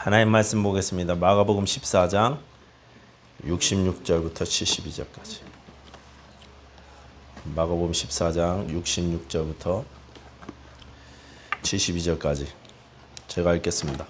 하나님 말씀 보겠습니다. 마가복음 14장 66절부터 72절까지. 마가복음 14장 66절부터 72절까지 제가 읽겠습니다.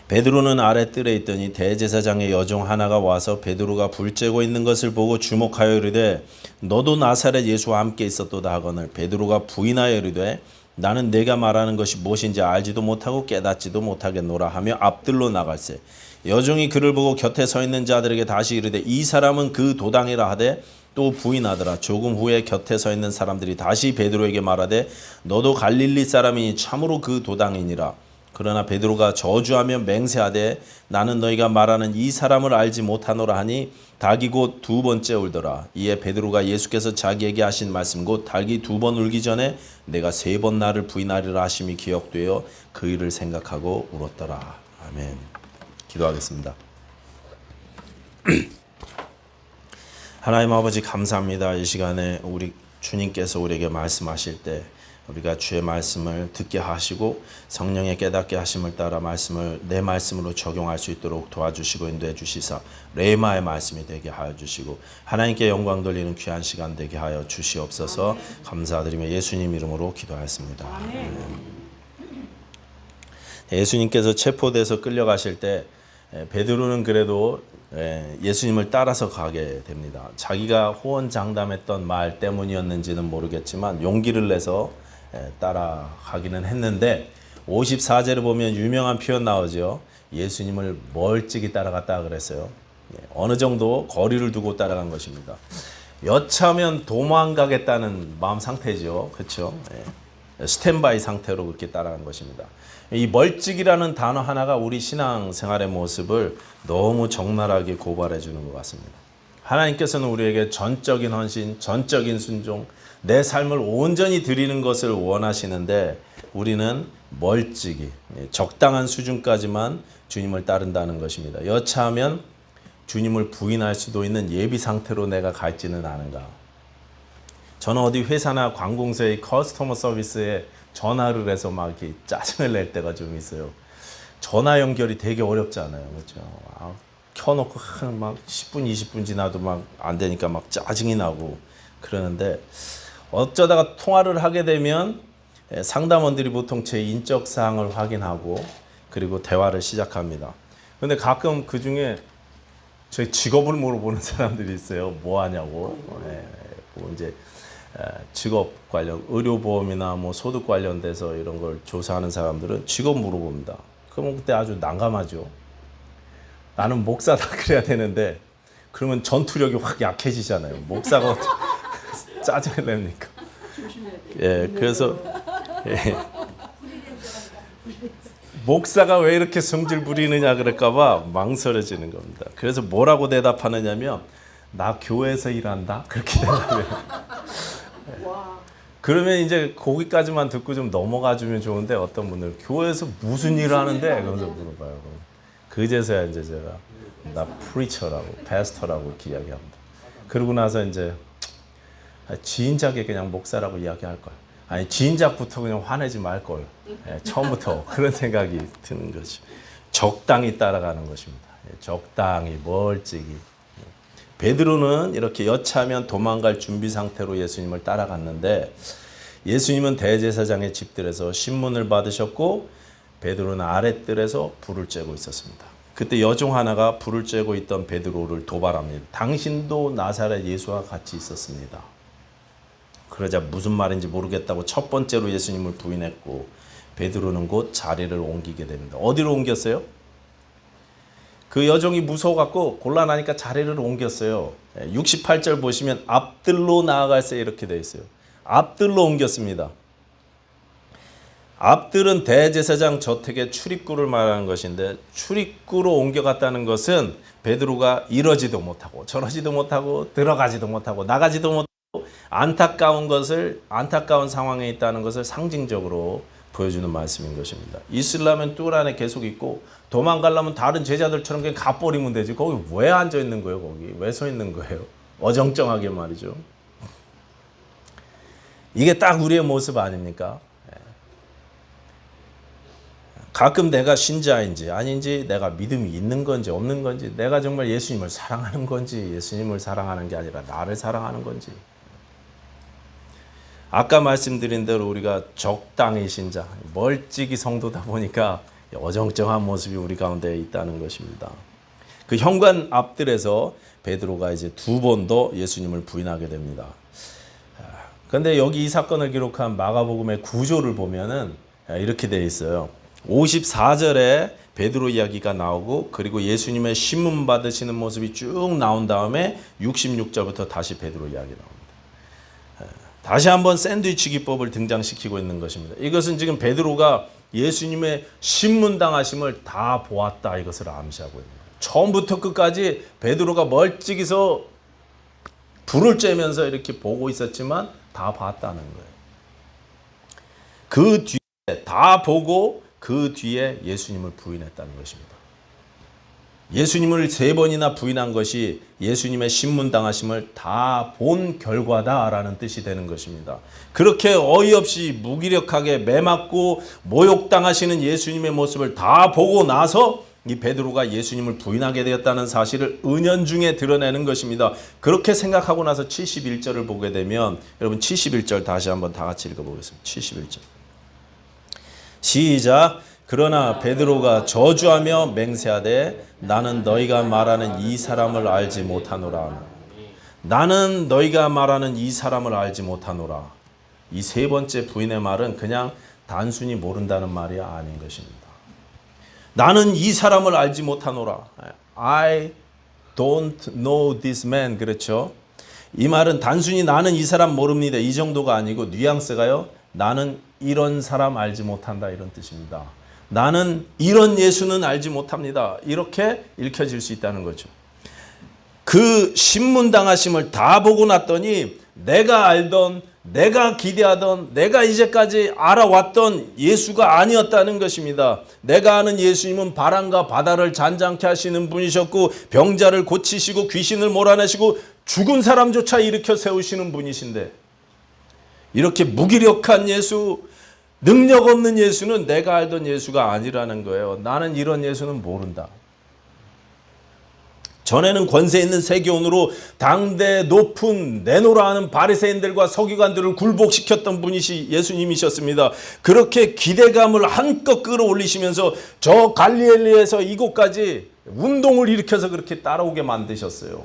베드로는 아랫뜰에 있더니 대제사장의 여종 하나가 와서 베드로가 불 쬐고 있는 것을 보고 주목하여 이르되 너도 나사렛 예수와 함께 있었도다 하거늘 베드로가 부인하여 이르되 나는 내가 말하는 것이 무엇인지 알지도 못하고 깨닫지도 못하겠노라 하며 앞뜰로 나갈새 여종이 그를 보고 곁에 서 있는 자들에게 다시 이르되 이 사람은 그 도당이라 하되 또 부인하더라. 조금 후에 곁에 서 있는 사람들이 다시 베드로에게 말하되 너도 갈릴리 사람이니 참으로 그 도당이니라. 그러나 베드로가 저주하며 맹세하되 나는 너희가 말하는 이 사람을 알지 못하노라 하니 닭이 곧 두 번째 울더라. 이에 베드로가 예수께서 자기에게 하신 말씀 곧 닭이 두 번 울기 전에 내가 세 번 나를 부인하리라 하심이 기억되어 그 일을 생각하고 울었더라. 아멘. 기도하겠습니다. 하나님 아버지 감사합니다. 이 시간에 우리 주님께서 우리에게 말씀하실 때 우리가 주의 말씀을 듣게 하시고 성령의 깨닫게 하심을 따라 말씀을 내 말씀으로 적용할 수 있도록 도와주시고 인도해 주시사 레마의 말씀이 되게 하여 주시고 하나님께 영광 돌리는 귀한 시간 되게 하여 주시옵소서. 감사드리며 예수님 이름으로 기도하였습니다. 예수님께서 체포돼서 끌려가실 때 베드로는 그래도 예수님을 따라서 가게 됩니다. 자기가 호언장담했던 말 때문이었는지는 모르겠지만 용기를 내서 따라가기는 했는데 54절에 보면 유명한 표현 나오죠. 예수님을 멀찍이 따라갔다 그랬어요. 어느 정도 거리를 두고 따라간 것입니다. 여차하면 도망가겠다는 마음 상태죠. 그렇죠? 스탠바이 상태로 그렇게 따라간 것입니다. 이 멀찍이라는 단어 하나가 우리 신앙생활의 모습을 너무 적나라하게 고발해 주는 것 같습니다. 하나님께서는 우리에게 전적인 헌신, 전적인 순종, 내 삶을 온전히 드리는 것을 원하시는데 우리는 멀찍이, 적당한 수준까지만 주님을 따른다는 것입니다. 여차하면 주님을 부인할 수도 있는 예비 상태로 내가 갈지는 않은가. 저는 어디 회사나 관공서의 커스터머 서비스에 전화를 해서 막 이렇게 짜증을 낼 때가 좀 있어요. 전화 연결이 되게 어렵잖아요. 그렇죠? 켜놓고 막 10분, 20분 지나도 막 안 되니까 막 짜증이 나고 그러는데 어쩌다가 통화를 하게 되면 상담원들이 보통 제 인적 사항을 확인하고 그리고 대화를 시작합니다. 근데 가끔 그 중에 제 직업을 물어보는 사람들이 있어요. 뭐 하냐고. 뭐 이제 직업 관련 의료보험이나 뭐 소득 관련돼서 이런 걸 조사하는 사람들은 직업 물어봅니다. 그러면 그때 아주 난감하죠. 나는 목사다 그래야 되는데 그러면 전투력이 확 약해지잖아요. 목사가 짜증을 냅니까? 그래서 목사가 왜 이렇게 성질 부리느냐 그럴까봐 망설여지는 겁니다. 그래서 뭐라고 대답하느냐면 나 교회에서 일한다 그렇게 대답해요. 그러면 이제 거기까지만 듣고 좀 넘어가 주면 좋은데 어떤 분들은 교회에서 무슨 일을 하는데 그러면서 물어봐요. 그제서야 이제 제가 나 프리처라고 패스터라고 이렇게 이야기합니다. 그러고 나서 이제 지인작에 그냥 목사라고 이야기할 걸. 아니 지인작부터 그냥 화내지 말 걸. 처음부터 그런 생각이 드는 거죠. 적당히 따라가는 것입니다. 적당히 멀찍이. 베드로는 이렇게 여차하면 도망갈 준비 상태로 예수님을 따라갔는데 예수님은 대제사장의 집들에서 신문을 받으셨고 베드로는 아랫뜰에서 불을 쬐고 있었습니다. 그때 여종 하나가 불을 쬐고 있던 베드로를 도발합니다. 당신도 나사렛 예수와 같이 있었습니다. 그러자 무슨 말인지 모르겠다고 첫 번째로 예수님을 부인했고 베드로는 곧 자리를 옮기게 됩니다. 어디로 옮겼어요? 그 여종이 무서워갖고 곤란하니까 자리를 옮겼어요. 68절 보시면 앞뜰로 나아갈새 이렇게 되어 있어요. 앞뜰로 옮겼습니다. 앞뜰은 대제사장 저택의 출입구를 말하는 것인데 출입구로 옮겨갔다는 것은 베드로가 이러지도 못하고 저러지도 못하고 들어가지도 못하고 나가지도 못하고 안타까운 상황에 있다는 것을 상징적으로 보여주는 말씀인 것입니다. 있으려면 뜰 안에 계속 있고 도망가려면 다른 제자들처럼 그냥 가버리면 되지. 거기 왜 앉아 있는 거예요? 거기 왜 서 있는 거예요? 어정쩡하게 말이죠. 이게 딱 우리의 모습 아닙니까? 가끔 내가 신자인지 아닌지, 내가 믿음이 있는 건지 없는 건지, 내가 정말 예수님을 사랑하는 건지 예수님을 사랑하는 게 아니라 나를 사랑하는 건지. 아까 말씀드린 대로 우리가 적당히 신자, 멀찍이 성도다 보니까 어정쩡한 모습이 우리 가운데 있다는 것입니다. 그 현관 앞들에서 베드로가 이제 2번도 예수님을 부인하게 됩니다. 그런데 여기 이 사건을 기록한 마가복음의 구조를 보면은 이렇게 되어 있어요. 54절에 베드로 이야기가 나오고, 그리고 예수님의 신문 받으시는 모습이 쭉 나온 다음에 66절부터 다시 베드로 이야기 나옵니다. 다시 한번 샌드위치 기법을 등장시키고 있는 것입니다. 이것은 지금 베드로가 예수님의 신문 당하심을 다 보았다, 이것을 암시하고 있는 거예요. 처음부터 끝까지 베드로가 멀찍이서 불을 쬐면서 이렇게 보고 있었지만 다 봤다는 거예요. 그 뒤에 다 보고 그 뒤에 예수님을 부인했다는 것입니다. 예수님을 3번이나 부인한 것이 예수님의 신문당하심을 다 본 결과다라는 뜻이 되는 것입니다. 그렇게 어이없이 무기력하게 매맞고 모욕당하시는 예수님의 모습을 다 보고 나서 이 베드로가 예수님을 부인하게 되었다는 사실을 은연중에 드러내는 것입니다. 그렇게 생각하고 나서 71절을 보게 되면, 여러분 71절 다시 한번 다 같이 읽어보겠습니다. 71절 시작. 그러나 베드로가 저주하며 맹세하되 나는 너희가 말하는 이 사람을 알지 못하노라. 나는 너희가 말하는 이 사람을 알지 못하노라. 이 3번째 부인의 말은 그냥 단순히 모른다는 말이 아닌 것입니다. 나는 이 사람을 알지 못하노라. I don't know this man. 그렇죠? 이 말은 단순히 나는 이 사람 모릅니다, 이 정도가 아니고 뉘앙스가요, 나는 이런 사람 알지 못한다, 이런 뜻입니다. 나는 이런 예수는 알지 못합니다, 이렇게 읽혀질 수 있다는 거죠. 그 신문당하심을 다 보고 났더니 내가 알던, 내가 기대하던, 내가 이제까지 알아왔던 예수가 아니었다는 것입니다. 내가 아는 예수님은 바람과 바다를 잔잔케 하시는 분이셨고, 병자를 고치시고 귀신을 몰아내시고 죽은 사람조차 일으켜 세우시는 분이신데, 이렇게 무기력한 예수, 능력 없는 예수는 내가 알던 예수가 아니라는 거예요. 나는 이런 예수는 모른다. 전에는 권세 있는 세교원으로 당대 높은 내노라 하는 바리새인들과 서기관들을 굴복시켰던 분이시 예수님이셨습니다. 그렇게 기대감을 한껏 끌어올리시면서 저 갈릴리에서 이곳까지 운동을 일으켜서 그렇게 따라오게 만드셨어요.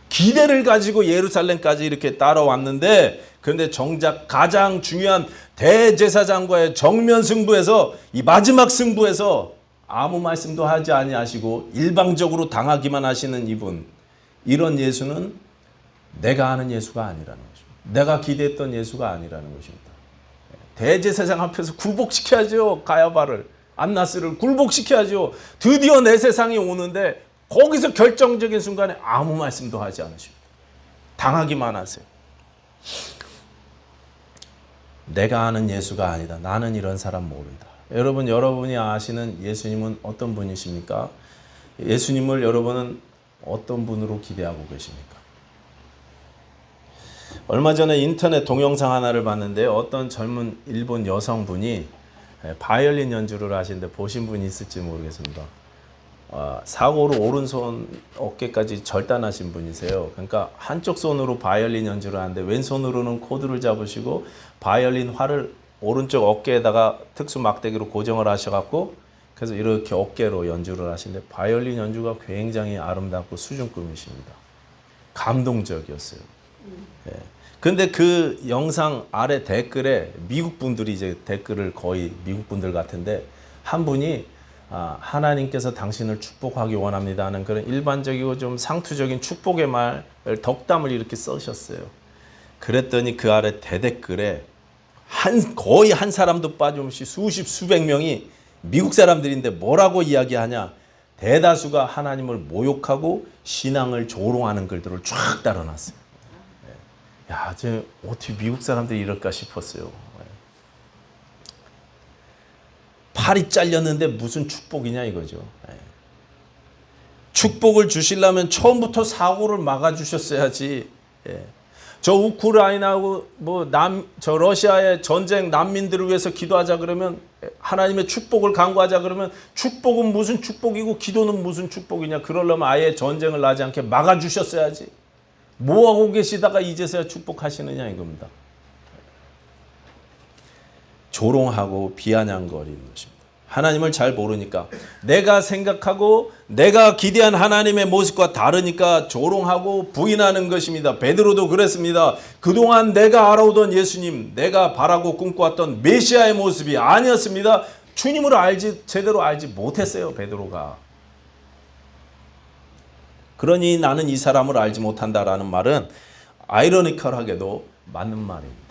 기대를 가지고 예루살렘까지 이렇게 따라왔는데, 그런데 정작 가장 중요한 대제사장과의 정면 승부에서, 이 마지막 승부에서 아무 말씀도 하지 아니하시고 일방적으로 당하기만 하시는 이분, 이런 예수는 내가 아는 예수가 아니라는 것입니다. 내가 기대했던 예수가 아니라는 것입니다. 대제사장 앞에서 굴복시켜야죠. 가야바를, 안나스를 굴복시켜야죠. 드디어 내 세상이 오는데 거기서 결정적인 순간에 아무 말씀도 하지 않으십니다. 당하기만 하세요. 내가 아는 예수가 아니다. 나는 이런 사람 모른다. 여러분, 여러분이 아시는 예수님은 어떤 분이십니까? 예수님을 여러분은 어떤 분으로 기대하고 계십니까? 얼마 전에 인터넷 동영상 하나를 봤는데, 어떤 젊은 일본 여성분이 바이올린 연주를 하시는데 보신 분이 있을지 모르겠습니다. 사고로 오른손 어깨까지 절단하신 분이세요. 그러니까 한쪽 손으로 바이올린 연주를 하는데 왼손으로는 코드를 잡으시고 바이올린 활을 오른쪽 어깨에다가 특수 막대기로 고정을 하셔갖고, 그래서 이렇게 어깨로 연주를 하시는데 바이올린 연주가 굉장히 아름답고 수준급이십니다. 감동적이었어요. 그런데 그 영상 아래 댓글에 미국 분들이 이제 댓글을, 거의 미국 분들 같은데, 한 분이 하나님께서 당신을 축복하기 원합니다 하는 그런 일반적이고 좀 상투적인 축복의 말, 덕담을 이렇게 써셨어요. 그랬더니 그 아래 대댓글에 거의 한 사람도 빠짐없이 수십 수백 명이 미국 사람들인데 뭐라고 이야기하냐, 대다수가 하나님을 모욕하고 신앙을 조롱하는 글들을 쫙 달아놨어요. 야, 저 어떻게 미국 사람들이 이럴까 싶었어요. 팔이 잘렸는데 무슨 축복이냐 이거죠. 축복을 주시려면 처음부터 사고를 막아주셨어야지. 저 우크라이나하고 저 러시아의 전쟁 난민들을 위해서 기도하자 그러면, 하나님의 축복을 간구하자 그러면, 축복은 무슨 축복이고 기도는 무슨 축복이냐. 그러려면 아예 전쟁을 나지 않게 막아주셨어야지. 뭐하고 계시다가 이제서야 축복하시느냐 이겁니다. 조롱하고 비아냥거리는 것입니다. 하나님을 잘 모르니까, 내가 생각하고 내가 기대한 하나님의 모습과 다르니까 조롱하고 부인하는 것입니다. 베드로도 그랬습니다. 그동안 내가 알아오던 예수님, 내가 바라고 꿈꿔왔던 메시아의 모습이 아니었습니다. 주님을 제대로 알지 못했어요, 베드로가. 그러니 나는 이 사람을 알지 못한다라는 말은 아이러니컬하게도 맞는 말입니다.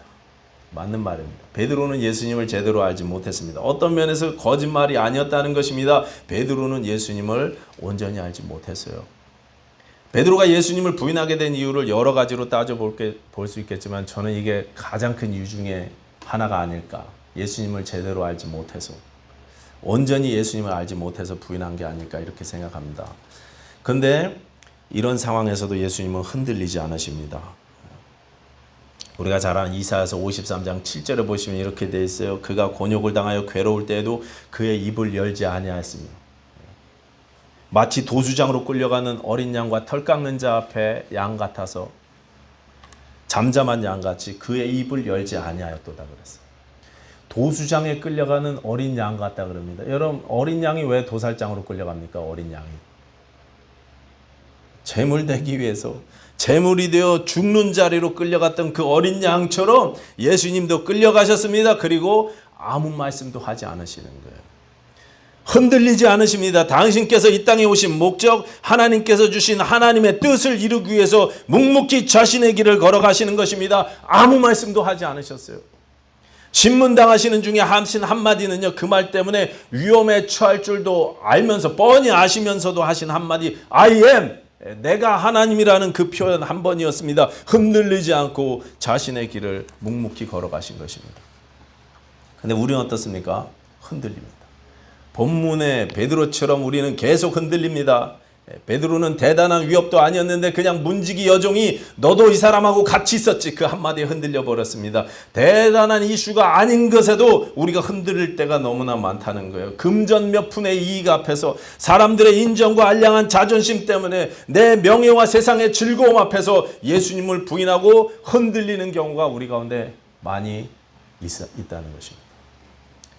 맞는 말입니다. 베드로는 예수님을 제대로 알지 못했습니다. 어떤 면에서 거짓말이 아니었다는 것입니다. 베드로는 예수님을 온전히 알지 못했어요. 베드로가 예수님을 부인하게 된 이유를 여러 가지로 따져볼 수 있겠지만, 저는 이게 가장 큰 이유 중에 하나가 아닐까. 예수님을 제대로 알지 못해서, 온전히 예수님을 알지 못해서 부인한 게 아닐까, 이렇게 생각합니다. 그런데 이런 상황에서도 예수님은 흔들리지 않으십니다. 우리가 잘 아는 이사야서 53장 7절에 보시면 이렇게 되어 있어요. 그가 곤욕을 당하여 괴로울 때에도 그의 입을 열지 아니하였으며, 마치 도수장으로 끌려가는 어린 양과 털 깎는 자 앞에 양 같아서, 잠잠한 양같이 그의 입을 열지 아니하였도다 그랬어요. 도수장에 끌려가는 어린 양 같다 그럽니다. 여러분, 어린 양이 왜 도살장으로 끌려갑니까? 어린 양이 제물되기 위해서, 제물이 되어 죽는 자리로 끌려갔던 그 어린 양처럼 예수님도 끌려가셨습니다. 그리고 아무 말씀도 하지 않으시는 거예요. 흔들리지 않으십니다. 당신께서 이 땅에 오신 목적, 하나님께서 주신 하나님의 뜻을 이루기 위해서 묵묵히 자신의 길을 걸어가시는 것입니다. 아무 말씀도 하지 않으셨어요. 신문당하시는 중에 하신 한마디는요, 그 말 때문에 위험에 처할 줄도 알면서, 뻔히 아시면서도 하신 한마디, I am, 내가 하나님이라는 그 표현 한 번이었습니다. 흔들리지 않고 자신의 길을 묵묵히 걸어가신 것입니다. 근데 우리는 어떻습니까? 흔들립니다. 본문의 베드로처럼 우리는 계속 흔들립니다. 베드로는 대단한 위협도 아니었는데 그냥 문지기 여종이 너도 이 사람하고 같이 있었지, 그 한마디에 흔들려 버렸습니다. 대단한 이슈가 아닌 것에도 우리가 흔들릴 때가 너무나 많다는 거예요. 금전 몇 푼의 이익 앞에서, 사람들의 인정과 알량한 자존심 때문에, 내 명예와 세상의 즐거움 앞에서 예수님을 부인하고 흔들리는 경우가 우리 가운데 많이 있다는 것입니다.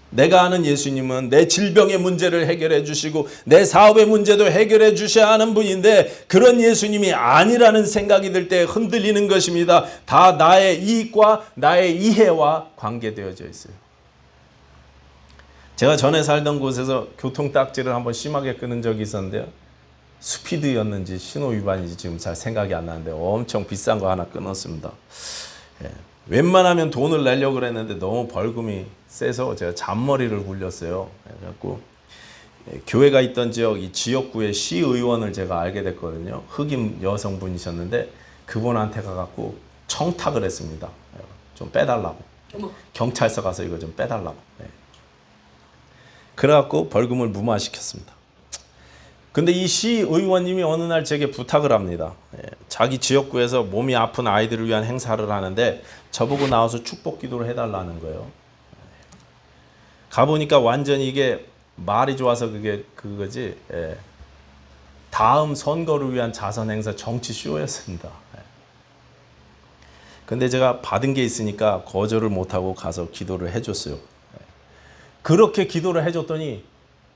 내가 아는 예수님은 내 질병의 문제를 해결해 주시고 내 사업의 문제도 해결해 주셔야 하는 분인데, 그런 예수님이 아니라는 생각이 들 때 흔들리는 것입니다. 다 나의 이익과 나의 이해와 관계되어져 있어요. 제가 전에 살던 곳에서 교통딱지를 한번 심하게 끊은 적이 있었는데요. 스피드였는지 신호 위반인지 지금 잘 생각이 안 나는데 엄청 비싼 거 하나 끊었습니다. 웬만하면 돈을 내려고 그랬는데 너무 벌금이 세서 제가 잔머리를 굴렸어요. 그래갖고 교회가 있던 지역, 이 지역구의 시의원을 제가 알게 됐거든요. 흑인 여성분이셨는데 그분한테 가갖고 청탁을 했습니다. 좀 빼달라고. 경찰서 가서 이거 좀 빼달라고. 그래갖고 벌금을 무마시켰습니다. 근데 이 시의원님이 어느 날 제게 부탁을 합니다. 자기 지역구에서 몸이 아픈 아이들을 위한 행사를 하는데 저보고 나와서 축복 기도를 해달라는 거예요. 가보니까 완전히 이게 말이 좋아서 그거지. 다음 선거를 위한 자선 행사 정치 쇼였습니다. 근데 제가 받은 게 있으니까 거절을 못하고 가서 기도를 해줬어요. 그렇게 기도를 해줬더니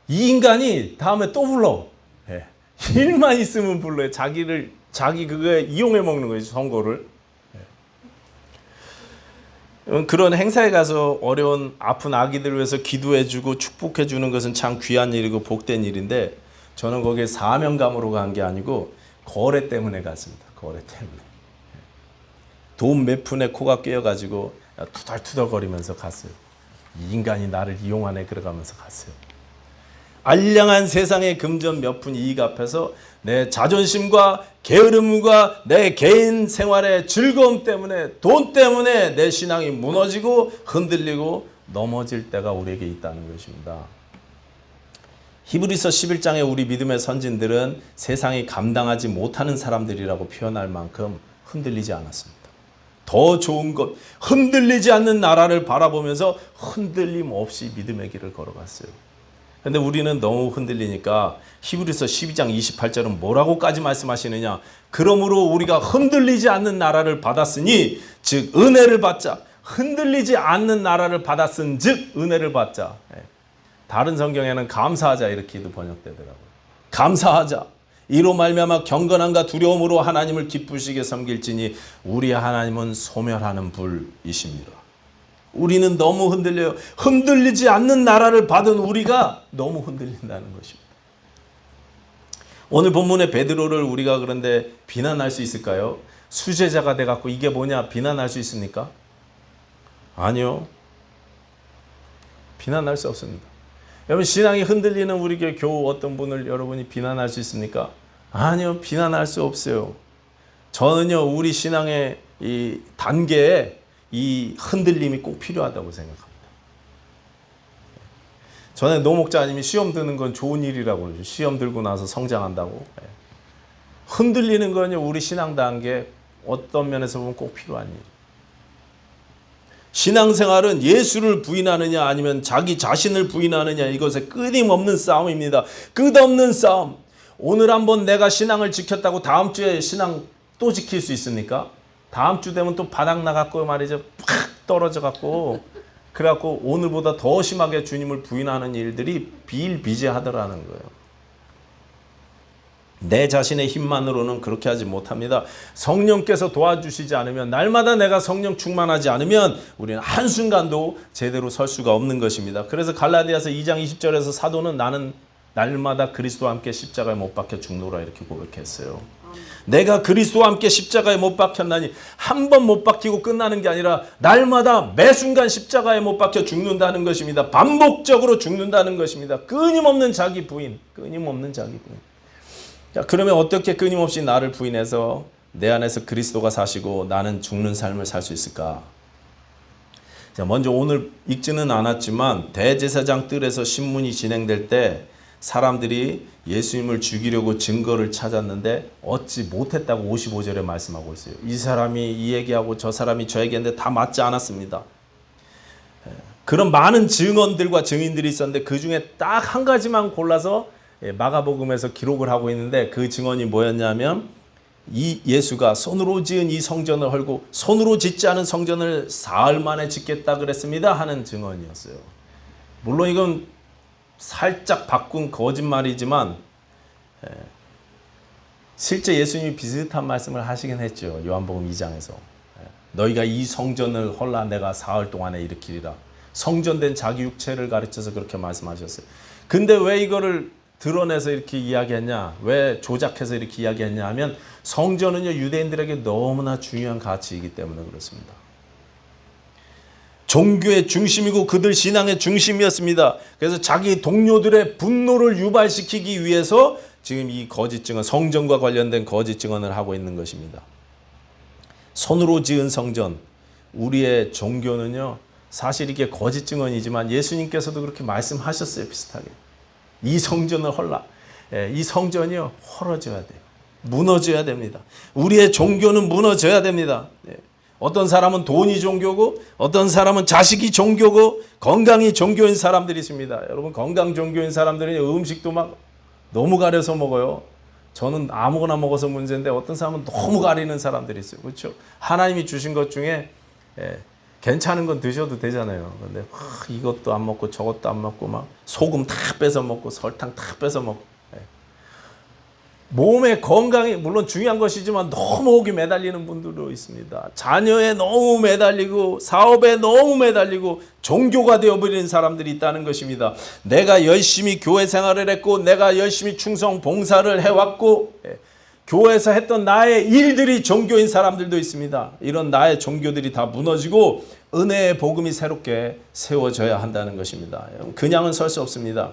이 인간이 다음에 또 불러. 일만 있으면 불러요. 자기 그거에 이용해 먹는 거지, 선거를. 그런 행사에 가서 어려운 아픈 아기들을 위해서 기도해주고 축복해주는 것은 참 귀한 일이고 복된 일인데, 저는 거기에 사명감으로 간 게 아니고 거래 때문에 갔습니다. 거래 때문에. 돈 몇 푼에 코가 깨어가지고 투덜투덜거리면서 갔어요. 이 인간이 나를 이용하네 그러가면서 갔어요. 알량한 세상의 금전 몇 푼 이익 앞에서 내 자존심과 게으름과 내 개인 생활의 즐거움 때문에, 돈 때문에 내 신앙이 무너지고 흔들리고 넘어질 때가 우리에게 있다는 것입니다. 히브리서 11장에 우리 믿음의 선진들은 세상이 감당하지 못하는 사람들이라고 표현할 만큼 흔들리지 않았습니다. 더 좋은 것, 흔들리지 않는 나라를 바라보면서 흔들림 없이 믿음의 길을 걸어갔어요. 근데 우리는 너무 흔들리니까 히브리서 12장 28절은 뭐라고까지 말씀하시느냐? 그러므로 우리가 흔들리지 않는 나라를 받았으니 즉 은혜를 받자. 흔들리지 않는 나라를 받았은 즉 은혜를 받자. 다른 성경에는 감사하자 이렇게도 번역되더라고요. 감사하자. 이로 말미암아 경건함과 두려움으로 하나님을 기쁘시게 섬길지니 우리 하나님은 소멸하는 불이십니다. 우리는 너무 흔들려요. 흔들리지 않는 나라를 받은 우리가 너무 흔들린다는 것입니다. 오늘 본문의 베드로를 우리가 그런데 비난할 수 있을까요? 수제자가 돼갖고 이게 뭐냐 비난할 수 있습니까? 아니요. 비난할 수 없습니다. 여러분 신앙이 흔들리는 우리 교회 교우 어떤 분을 여러분이 비난할 수 있습니까? 아니요. 비난할 수 없어요. 저는요 우리 신앙의 이 단계에 이 흔들림이 꼭 필요하다고 생각합니다. 전에 노 목자님이 시험 드는 건 좋은 일이라고 그러죠. 시험 들고 나서 성장한다고. 흔들리는 건요 우리 신앙 단계 어떤 면에서 보면 꼭 필요한 일. 신앙생활은 예수를 부인하느냐 아니면 자기 자신을 부인하느냐 이것에 끊임없는 싸움입니다. 끝없는 싸움. 오늘 한번 내가 신앙을 지켰다고 다음 주에 신앙 또 지킬 수 있습니까? 다음 주 되면 또 바닥 나갖고 말이죠. 팍 떨어져갖고 그래갖고 오늘보다 더 심하게 주님을 부인하는 일들이 비일비재하더라는 거예요. 내 자신의 힘만으로는 그렇게 하지 못합니다. 성령께서 도와주시지 않으면 날마다 내가 성령 충만하지 않으면 우리는 한순간도 제대로 설 수가 없는 것입니다. 그래서 갈라디아서 2장 20절에서 사도는 나는 날마다 그리스도와 함께 십자가에 못 박혀 죽노라 이렇게 고백했어요. 내가 그리스도와 함께 십자가에 못 박혔나니 한 번 못 박히고 끝나는 게 아니라 날마다 매 순간 십자가에 못 박혀 죽는다는 것입니다. 반복적으로 죽는다는 것입니다. 끊임없는 자기 부인, 끊임없는 자기 부인. 자, 그러면 어떻게 끊임없이 나를 부인해서 내 안에서 그리스도가 사시고 나는 죽는 삶을 살 수 있을까? 자, 먼저 오늘 읽지는 않았지만 대제사장 뜰에서 신문이 진행될 때 사람들이 예수님을 죽이려고 증거를 찾았는데 얻지 못했다고 55절에 말씀하고 있어요. 이 사람이 이 얘기하고 저 사람이 저 얘기했는데 다 맞지 않았습니다. 그런 많은 증언들과 증인들이 있었는데 그 중에 딱 한 가지만 골라서 마가복음에서 기록을 하고 있는데 그 증언이 뭐였냐면 이 예수가 손으로 지은 이 성전을 헐고 손으로 짓지 않은 성전을 사흘 만에 짓겠다 그랬습니다 하는 증언이었어요. 물론 이건 살짝 바꾼 거짓말이지만 실제 예수님이 비슷한 말씀을 하시긴 했죠. 요한복음 2장에서 너희가 이 성전을 헐라 내가 사흘 동안에 일으키리라. 성전된 자기 육체를 가르쳐서 그렇게 말씀하셨어요. 근데 왜 이거를 드러내서 이렇게 이야기했냐, 왜 조작해서 이렇게 이야기했냐 하면 성전은요 유대인들에게 너무나 중요한 가치이기 때문에 그렇습니다. 종교의 중심이고 그들 신앙의 중심이었습니다. 그래서 자기 동료들의 분노를 유발시키기 위해서 지금 이 거짓 증언, 성전과 관련된 거짓 증언을 하고 있는 것입니다. 손으로 지은 성전, 우리의 종교는요 사실 이게 거짓 증언이지만 예수님께서도 그렇게 말씀하셨어요. 비슷하게. 이 성전을 헐라. 이 성전이요 헐어져야 돼요. 무너져야 됩니다. 우리의 종교는 무너져야 됩니다. 어떤 사람은 돈이 종교고 어떤 사람은 자식이 종교고 건강이 종교인 사람들이 있습니다. 여러분 건강 종교인 사람들은 음식도 막 너무 가려서 먹어요. 저는 아무거나 먹어서 문제인데 어떤 사람은 너무 가리는 사람들이 있어요. 그렇죠? 하나님이 주신 것 중에 괜찮은 건 드셔도 되잖아요. 근데 이것도 안 먹고 저것도 안 먹고 막 소금 다 뺏어 먹고 설탕 다 뺏어 먹고 몸의 건강이 물론 중요한 것이지만 너무 혹이 매달리는 분들도 있습니다. 자녀에 너무 매달리고 사업에 너무 매달리고 종교가 되어버리는 사람들이 있다는 것입니다. 내가 열심히 교회 생활을 했고 내가 열심히 충성 봉사를 해왔고 교회에서 했던 나의 일들이 종교인 사람들도 있습니다. 이런 나의 종교들이 다 무너지고 은혜의 복음이 새롭게 세워져야 한다는 것입니다. 그냥은 설 수 없습니다.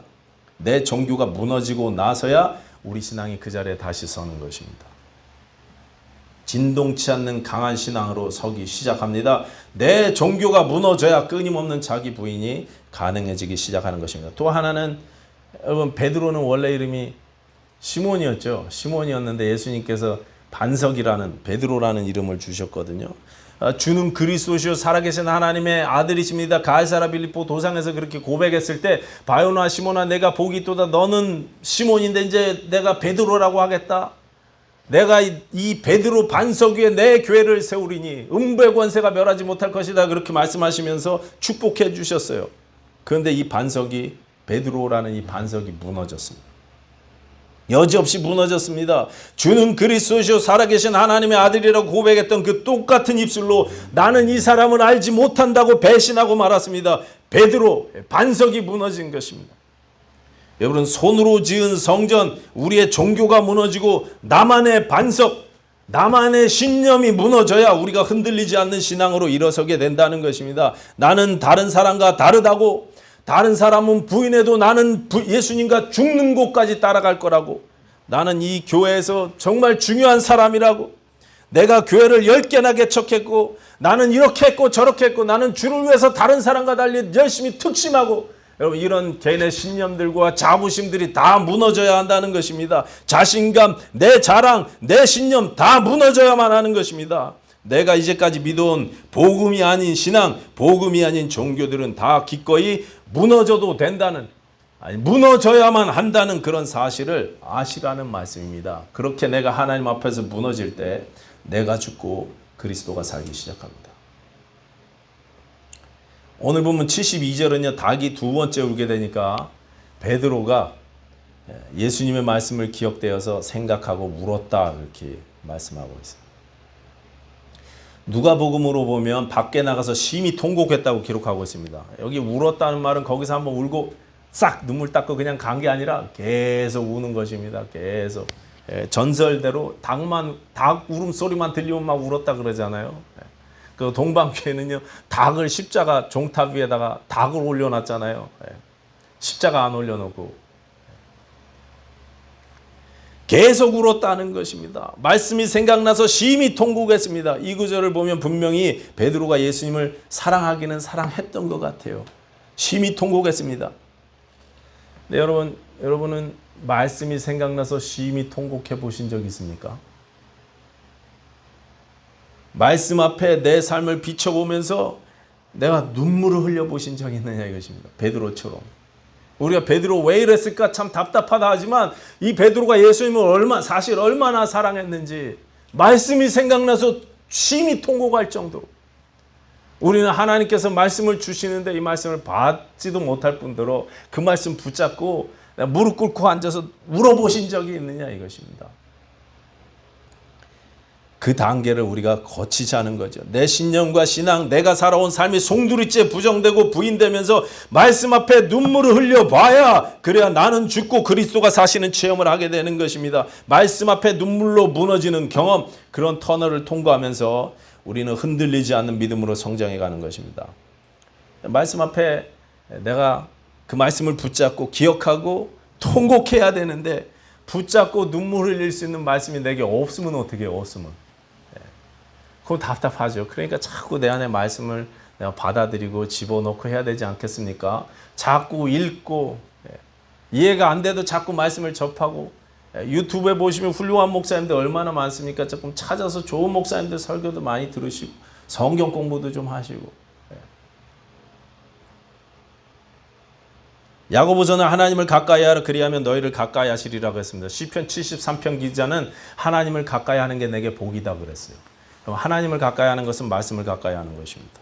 내 종교가 무너지고 나서야 우리 신앙이 그 자리에 다시 서는 것입니다. 진동치 않는 강한 신앙으로 서기 시작합니다. 내 종교가 무너져야 끊임없는 자기 부인이 가능해지기 시작하는 것입니다. 또 하나는 여러분 베드로는 원래 이름이 시몬이었죠. 시몬이었는데 예수님께서 반석이라는 베드로라는 이름을 주셨거든요. 주는 그리스도시요 살아계신 하나님의 아들이십니다. 가이사라 빌립보 도상에서 그렇게 고백했을 때 바요나 시몬아 내가 복이 있도다. 너는 시몬인데 이제 내가 베드로라고 하겠다. 내가 이 베드로 반석 위에 내 교회를 세우리니 음부의 권세가 멸하지 못할 것이다. 그렇게 말씀하시면서 축복해 주셨어요. 그런데 이 반석이 베드로라는 이 반석이 무너졌습니다. 여지없이 무너졌습니다. 주는 그리스도시요 살아계신 하나님의 아들이라고 고백했던 그 똑같은 입술로 나는 이 사람을 알지 못한다고 배신하고 말았습니다. 베드로 반석이 무너진 것입니다. 여러분 손으로 지은 성전 우리의 종교가 무너지고 나만의 반석 나만의 신념이 무너져야 우리가 흔들리지 않는 신앙으로 일어서게 된다는 것입니다. 나는 다른 사람과 다르다고 다른 사람은 부인해도 나는 예수님과 죽는 곳까지 따라갈 거라고 나는 이 교회에서 정말 중요한 사람이라고 내가 교회를 10개나 개척했고 나는 이렇게 했고 저렇게 했고 나는 주를 위해서 다른 사람과 달리 열심히 특심하고 여러분 이런 개인의 신념들과 자부심들이 다 무너져야 한다는 것입니다. 자신감, 내 자랑, 내 신념 다 무너져야만 하는 것입니다. 내가 이제까지 믿어온 복음이 아닌 신앙, 복음이 아닌 종교들은 다 기꺼이 무너져도 된다는 아니 무너져야만 한다는 그런 사실을 아시라는 말씀입니다. 그렇게 내가 하나님 앞에서 무너질 때 내가 죽고 그리스도가 살기 시작합니다. 오늘 보면 72절은요. 닭이 두 번째 울게 되니까 베드로가 예수님의 말씀을 기억되어서 생각하고 울었다 이렇게 말씀하고 있습니다. 누가복음으로 보면 밖에 나가서 심히 통곡했다고 기록하고 있습니다. 여기 울었다는 말은 거기서 한번 울고 싹 눈물 닦고 그냥 간 게 아니라 계속 우는 것입니다. 계속 전설대로 닭 울음소리만 들리면 막 울었다 그러잖아요. 그 동방교회는요 닭을 십자가 종탑 위에다가 닭을 올려놨잖아요. 십자가 안 올려놓고 계속 울었다는 것입니다. 말씀이 생각나서 심히 통곡했습니다. 이 구절을 보면 분명히 베드로가 예수님을 사랑하기는 사랑했던 것 같아요. 심히 통곡했습니다. 네, 여러분은 말씀이 생각나서 심히 통곡해 보신 적 있습니까? 말씀 앞에 내 삶을 비춰보면서 내가 눈물을 흘려보신 적이 있느냐 이것입니다. 베드로처럼. 우리가 베드로 왜 이랬을까 참 답답하다 하지만 이 베드로가 예수님을 사실 얼마나 사랑했는지 말씀이 생각나서 심히 통곡할 정도로 우리는 하나님께서 말씀을 주시는데 이 말씀을 받지도 못할 뿐더러 그 말씀 붙잡고 무릎 꿇고 앉아서 울어보신 적이 있느냐 이것입니다. 그 단계를 우리가 거치자는 거죠. 내 신념과 신앙, 내가 살아온 삶이 송두리째 부정되고 부인되면서 말씀 앞에 눈물을 흘려봐야 그래야 나는 죽고 그리스도가 사시는 체험을 하게 되는 것입니다. 말씀 앞에 눈물로 무너지는 경험, 그런 터널을 통과하면서 우리는 흔들리지 않는 믿음으로 성장해 가는 것입니다. 말씀 앞에 내가 그 말씀을 붙잡고 기억하고 통곡해야 되는데 붙잡고 눈물 흘릴 수 있는 말씀이 내게 없으면 어떻게 해요? 없으면. 그건 답답하죠. 그러니까 자꾸 내 안에 말씀을 내가 받아들이고 집어넣고 해야 되지 않겠습니까? 자꾸 읽고 이해가 안 돼도 자꾸 말씀을 접하고 유튜브에 보시면 훌륭한 목사님들 얼마나 많습니까? 조금 찾아서 좋은 목사님들 설교도 많이 들으시고 성경 공부도 좀 하시고 야고보서는 하나님을 가까이 하라 그리하면 너희를 가까이 하시리라고 했습니다. 시편 73편 기자는 하나님을 가까이 하는 게 내게 복이다 그랬어요. 그럼 하나님을 가까이 하는 것은 말씀을 가까이 하는 것입니다.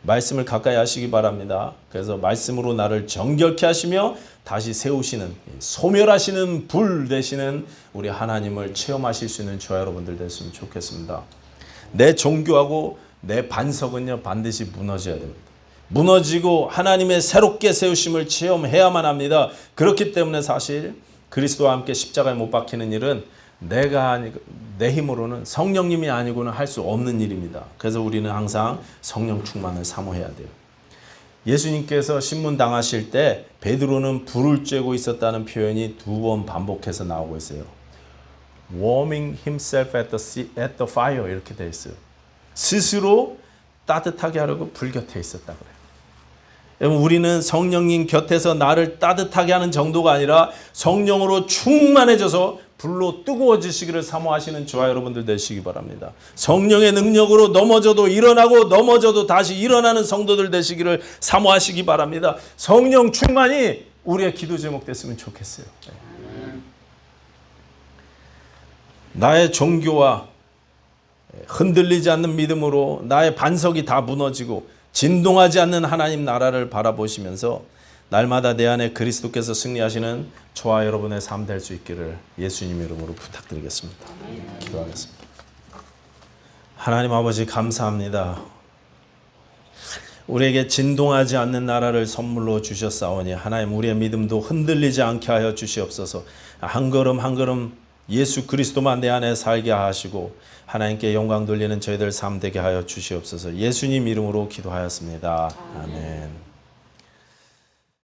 말씀을 가까이 하시기 바랍니다. 그래서 말씀으로 나를 정결케 하시며 다시 세우시는 소멸하시는 불 되시는 우리 하나님을 체험하실 수 있는 저와 여러분들 됐으면 좋겠습니다. 내 종교하고 내 반석은요 반드시 무너져야 됩니다. 무너지고 하나님의 새롭게 세우심을 체험해야만 합니다. 그렇기 때문에 사실 그리스도와 함께 십자가에 못 박히는 일은 내가 아니고 내 힘으로는 성령님이 아니고는 할 수 없는 일입니다. 그래서 우리는 항상 성령 충만을 사모해야 돼요. 예수님께서 신문 당하실 때 베드로는 불을 쬐고 있었다는 표현이 2번 반복해서 나오고 있어요. Warming himself at the fire 이렇게 되어 있어요. 스스로 따뜻하게 하려고 불 곁에 있었다 그래요. 여러분 우리는 성령님 곁에서 나를 따뜻하게 하는 정도가 아니라 성령으로 충만해져서 불로 뜨거워지시기를 사모하시는 저와 여러분들 되시기 바랍니다. 성령의 능력으로 넘어져도 일어나고 넘어져도 다시 일어나는 성도들 되시기를 사모하시기 바랍니다. 성령 충만이 우리의 기도 제목 됐으면 좋겠어요. 나의 종교와 흔들리지 않는 믿음으로 나의 반석이 다 무너지고 진동하지 않는 하나님 나라를 바라보시면서 날마다 내 안에 그리스도께서 승리하시는 저와 여러분의 삶 될 수 있기를 예수님 이름으로 부탁드리겠습니다. 기도하겠습니다. 하나님 아버지 감사합니다. 우리에게 진동하지 않는 나라를 선물로 주셨사오니 하나님 우리의 믿음도 흔들리지 않게 하여 주시옵소서. 한 걸음 한 걸음 예수 그리스도만 내 안에 살게 하시고 하나님께 영광 돌리는 저희들 삶 되게 하여 주시옵소서. 예수님 이름으로 기도하였습니다. 아멘.